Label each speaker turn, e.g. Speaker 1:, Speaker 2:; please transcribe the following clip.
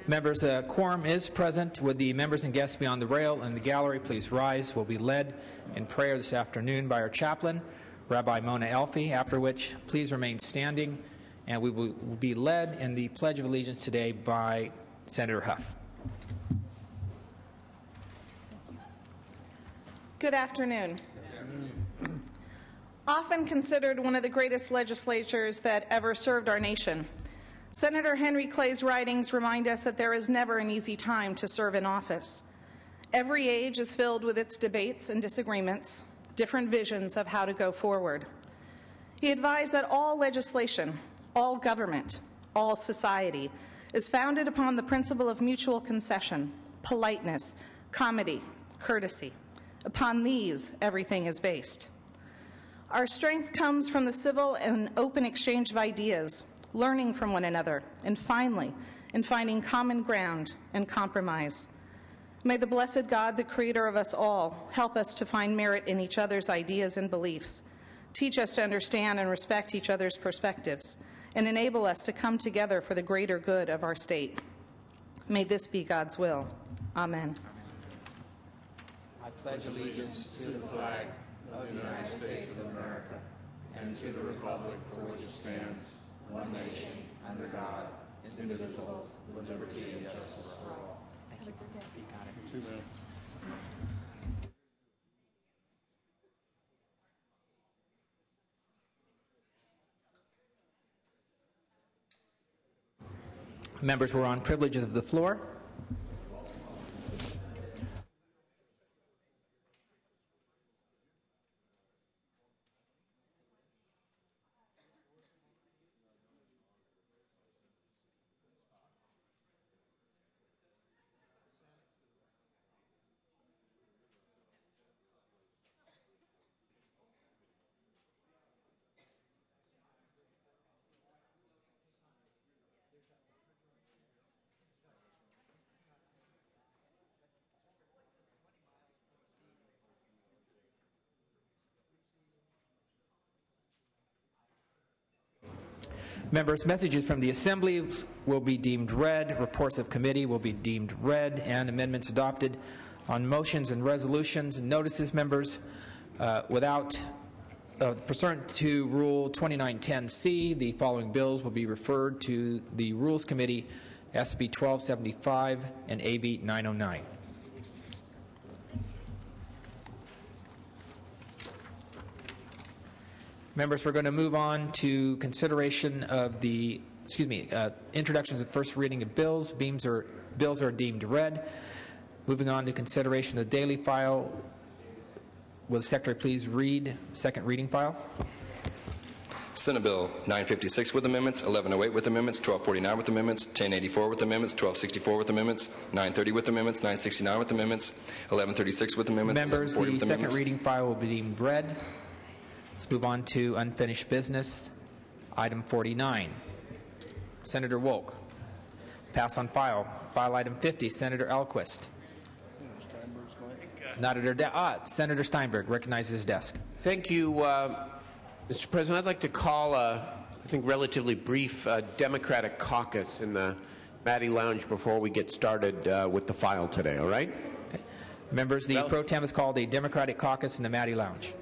Speaker 1: Members, a quorum is present. Would the members and guests beyond the rail and the gallery please rise? We'll be led in prayer this afternoon by our chaplain, Rabbi Mona Elfi, after which please remain standing, and we will be led in the Pledge of Allegiance today by Senator Huff.
Speaker 2: Good afternoon. Often considered one of the greatest legislatures that ever served our nation, Senator Henry Clay's writings remind us that there is never an easy time to serve in office. Every age is filled with its debates and disagreements, different visions of how to go forward. He advised that all legislation, all government, all society is founded upon the principle of mutual concession, politeness, comity, courtesy. Upon these, everything is based. Our strength comes from the civil and open exchange of ideas, learning from one another, and finally, in finding common ground and compromise. May the blessed God, the creator of us all, help us to find merit in each other's ideas and beliefs, teach us to understand and respect each other's perspectives, and enable us to come together for the greater good of our state. May this be God's will. Amen.
Speaker 3: I pledge allegiance to the flag of the United States of America and to the republic for which it stands, one nation, under God, indivisible, with liberty and justice for all.
Speaker 2: Have a good day.
Speaker 3: You got it. You too, man.
Speaker 1: Members, we're on privileges of the floor. Members, messages from the Assembly will be deemed read, reports of committee will be deemed read, and amendments adopted. On motions and resolutions and notices, members, pursuant to Rule 2910C, the following bills will be referred to the Rules Committee, SB 1275 and AB 909. Members, we're going to move on to consideration of the, introductions and first reading of bills. Bills are deemed read. Moving on to consideration of the daily file. Will the Secretary please read second reading file?
Speaker 4: Senate Bill 956 with amendments, 1108 with amendments, 1249 with amendments, 1084 with amendments, 1264 with amendments, 930 with amendments, 969 with amendments, 1136 with amendments.
Speaker 1: Members, the second reading file will be deemed read. Let's move on to unfinished business. Item 49. Senator Wolk. Pass on file. File item 50. Senator Alquist. Not at her desk. Senator Steinberg recognizes his desk.
Speaker 5: Thank you, Mr. President. I'd like to call I think, relatively brief Democratic caucus in the Maddie Lounge before we get started with the file today, all right?
Speaker 1: Okay. Members, the pro tem is called the Democratic caucus in the Maddie Lounge.